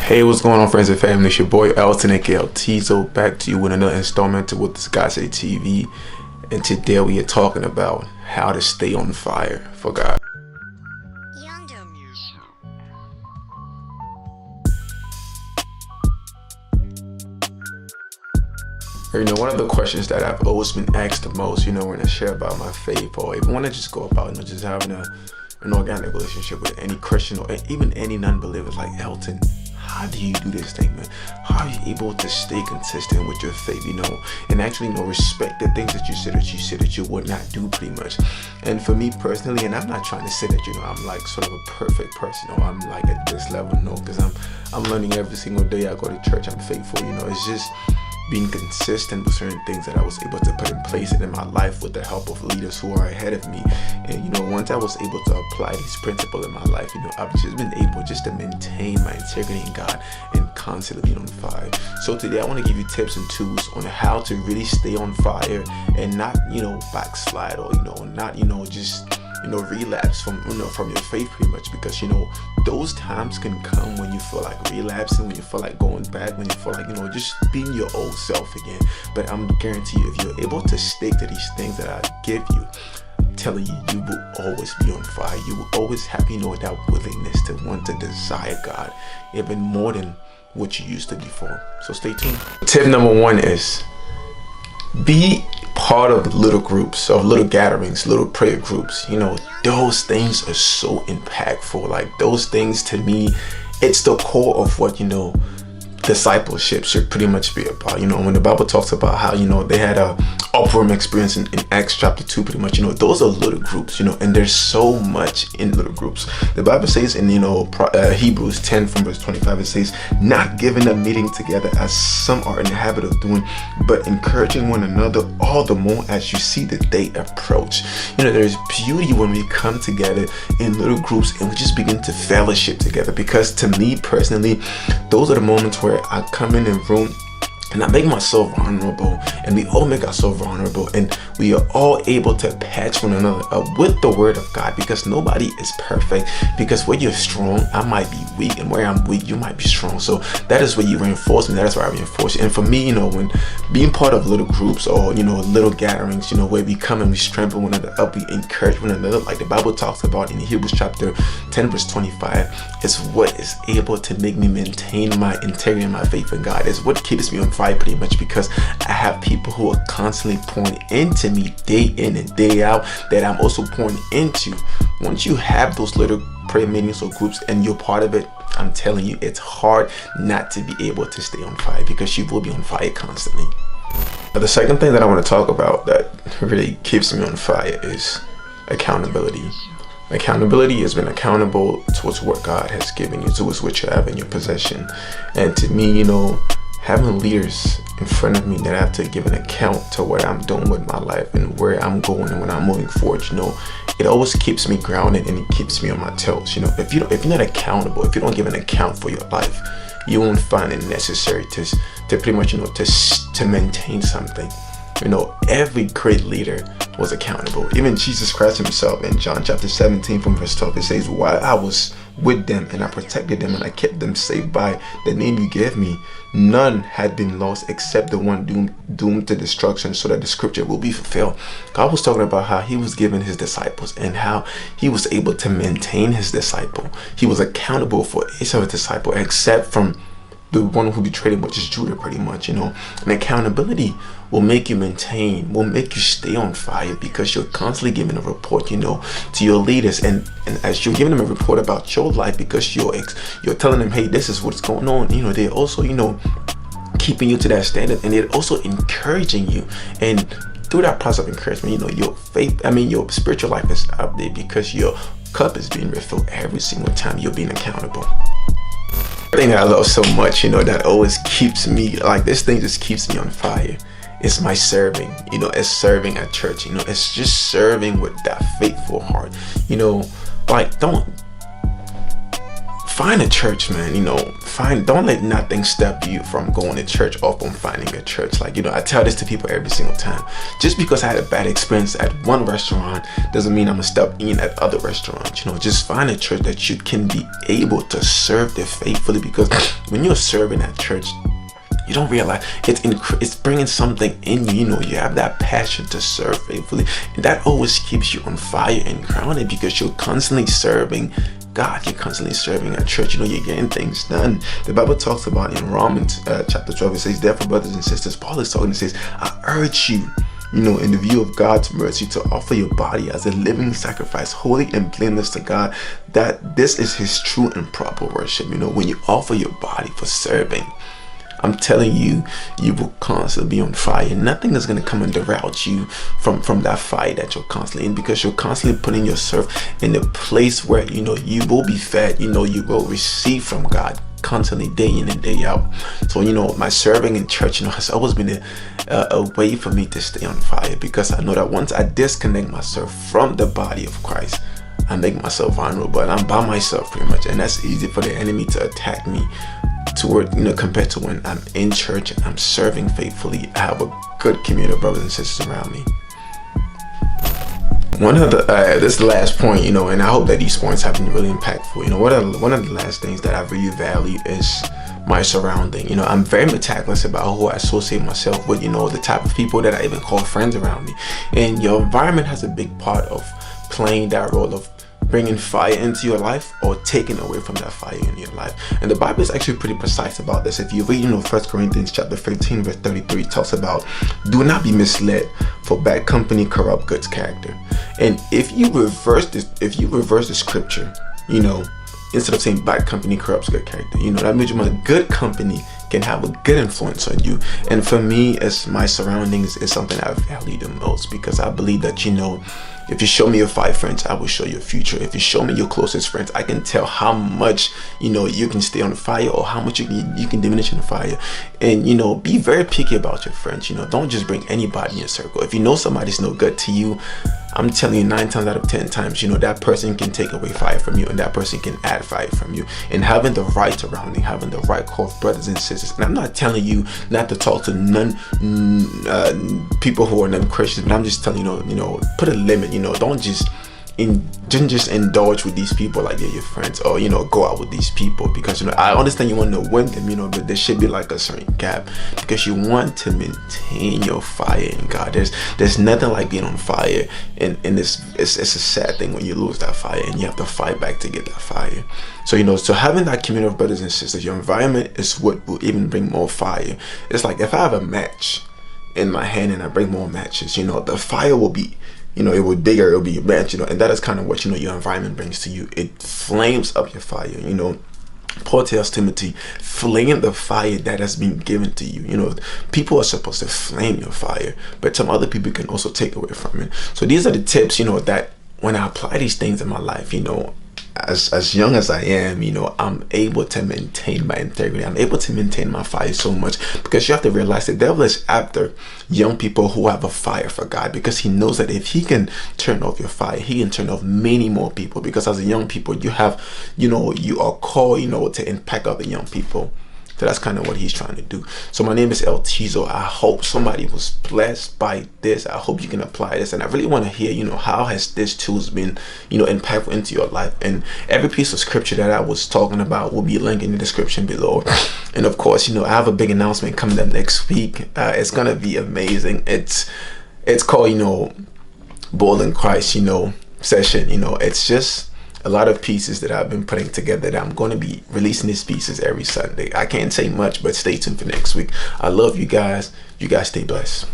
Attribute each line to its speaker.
Speaker 1: Hey, what's going on, friends and family? It's your boy Elton, aka Tizo, back to you with another installment of What This Guy Say TV. And today we are talking about how to stay on fire for God. You know, one of the questions that I've always been asked the most, when I share about my faith, or even when I just go about, just having an organic relationship with any Christian or even any non-believer, like Elton, how do you do this thing, man? How are you able to stay consistent with your faith, and actually, respect the things that you said that you would not do, pretty much. And for me personally, and I'm not trying to say that, I'm like sort of a perfect person, or I'm like at this level, no, because I'm learning every single day I go to church. I'm faithful, it's just being consistent with certain things that I was able to put in place in my life with the help of leaders who are ahead of me. And once I was able to apply these principles in my life, I've just been able just to maintain my integrity in God and constantly be on fire. So today I want to give you tips and tools on how to really stay on fire and not backslide, or not just relapse from your faith, pretty much, because those times can come when you feel like relapsing, when you feel like going back, when you feel like just being your old self again. But I'm guarantee you, if you're able to stick to these things that I give you, I'm telling you, you will always be on fire. You will always have that willingness to want to desire God even more than what you used to before. So stay tuned. Tip number one is be part of little groups, of little gatherings, little prayer groups. Those things are so impactful. Like, those things, to me, it's the core of what discipleship should pretty much be about. When the Bible talks about how they had a upper room experience in Acts chapter 2, pretty much, those are little groups, and there's so much in little groups. The Bible says in Hebrews 10 from verse 25, it says, not giving a meeting together as some are in the habit of doing, but encouraging one another all the more as you see the day approach. There's beauty when we come together in little groups and we just begin to fellowship together, because to me personally, those are the moments where I come in a room and I make myself vulnerable, and we all make ourselves vulnerable, and we are all able to patch one another up with the word of God, because nobody is perfect. Because where you're strong, I might be weak, and where I'm weak, you might be strong. So that is where you reinforce me. That is where I reinforce you. And for me, when being part of little groups, or little gatherings, where we come and we strengthen one another up, we encourage one another, like the Bible talks about in Hebrews chapter 10 verse 25, is what is able to make me maintain my integrity and my faith in God. It's what keeps me on fire, pretty much, because I have people who are constantly pouring into me day in and day out that I'm also pouring into. Once you have those little prayer meetings or groups and you're part of it, I'm telling you, it's hard not to be able to stay on fire, because you will be on fire constantly. Now, the second thing that I want to talk about that really keeps me on fire is accountability. Accountability has been accountable towards what God has given you, towards what you have in your possession. And to me, having leaders in front of me that I have to give an account to what I'm doing with my life and where I'm going and when I'm moving forward, it always keeps me grounded and it keeps me on my toes. If you're not accountable, if you don't give an account for your life, you won't find it necessary to pretty much to maintain something. Every great leader was accountable. Even Jesus Christ himself in John chapter 17 from verse 12, it says, while I was with them and I protected them and I kept them safe by the name you gave me, none had been lost except the one doomed to destruction, so that the scripture will be fulfilled. God was talking about how he was giving his disciples and how he was able to maintain his disciple. He was accountable for each of his disciple except from the one who betrayed him, which is Judah, pretty much. And accountability will make you maintain, will make you stay on fire, because you're constantly giving a report, to your leaders, and as you're giving them a report about your life, because you're telling them, hey, this is what's going on. They're also keeping you to that standard, and they're also encouraging you. And through that process of encouragement, your faith, your spiritual life is up there, because your cup is being refilled every single time you're being accountable. The thing that I love so much, that always keeps me, like, this thing just keeps me on fire, it's my serving. It's serving at church. It's just serving with that faithful heart. Like, don't find a church, man. don't let nothing stop you from going to church or from finding a church. Like, I tell this to people every single time. Just because I had a bad experience at one restaurant doesn't mean I'm gonna stop eating at other restaurants. Just find a church that you can be able to serve there faithfully, because when you're serving at church, you don't realize it's bringing something in you. You have that passion to serve faithfully, and that always keeps you on fire and grounded, because you're constantly serving God. You're constantly serving at church. You're getting things done. The Bible talks about in Romans chapter 12, it says, therefore, brothers and sisters, Paul is talking, it says, I urge you, in the view of God's mercy, to offer your body as a living sacrifice, holy and blameless to God, that this is his true and proper worship. When you offer your body for serving, I'm telling you, you will constantly be on fire. Nothing is going to come and derail you from that fire that you're constantly in, because you're constantly putting yourself in a place where, you will be fed, you will receive from God constantly, day in and day out. So, my serving in church, has always been a way for me to stay on fire, because I know that once I disconnect myself from the body of Christ, I make myself vulnerable, and I'm by myself pretty much, and that's easy for the enemy to attack me toward, compared to when I'm in church and I'm serving faithfully. I have a good community of brothers and sisters around me. One of the this is the last point, and I hope that these points have been really impactful. One of the last things that I really value is my surrounding. I'm very meticulous about who I associate myself with, the type of people that I even call friends around me. And your environment has a big part of playing that role of bringing fire into your life or taking away from that fire in your life. And the Bible is actually pretty precise about this. If you read, 1 Corinthians chapter 15 verse 33, it talks about, do not be misled, for bad company corrupt good character. And if you reverse the scripture, instead of saying bad company corrupts good character, that means a good company can have a good influence on you. And for me, as my surroundings is something I value the most, because I believe that, if you show me your 5 friends, I will show you a future. If you show me your closest friends, I can tell how much, you can stay on fire, or how much you can diminish in the fire. And, be very picky about your friends. Don't just bring anybody in your circle. If you know somebody's no good to you, I'm telling you, 9 times out of 10 times, that person can take away fire from you, and that person can add fire from you. And having the right surrounding, having the right core of brothers and sisters. And I'm not telling you not to talk to people who are non-Christians, but I'm just telling you, put a limit. Don't just indulge with these people like they're your friends, or go out with these people, because I understand you want to win them, but there should be like a certain gap, because you want to maintain your fire in God. There's nothing like being on fire, and it's a sad thing when you lose that fire and you have to fight back to get that fire. So so having that community of brothers and sisters, your environment is what will even bring more fire. It's like if I have a match in my hand and I bring more matches, the fire will be, it will bigger, it'll be a match, and that is kind of what, your environment brings to you. It flames up your fire, Paul tells Timothy, flame the fire that has been given to you. People are supposed to flame your fire, but some other people can also take away from it. So these are the tips, that when I apply these things in my life, as young as I am, I'm able to maintain my integrity. I'm able to maintain my fire so much, because you have to realize the devil is after young people who have a fire for God, because he knows that if he can turn off your fire, he can turn off many more people. Because as a young people, you have, you are called, to impact other young people. So that's kind of what he's trying to do. So my name is El Tizo. I hope somebody was blessed by this. I hope you can apply this. And I really want to hear, how has this tools been, impactful into your life. And every piece of scripture that I was talking about will be linked in the description below. And of course, I have a big announcement coming up next week. It's going to be amazing. It's called, Bold in Christ, session. It's just a lot of pieces that I've been putting together that I'm going to be releasing these pieces every Sunday. I can't say much, but stay tuned for next week. I love you guys. You guys stay blessed.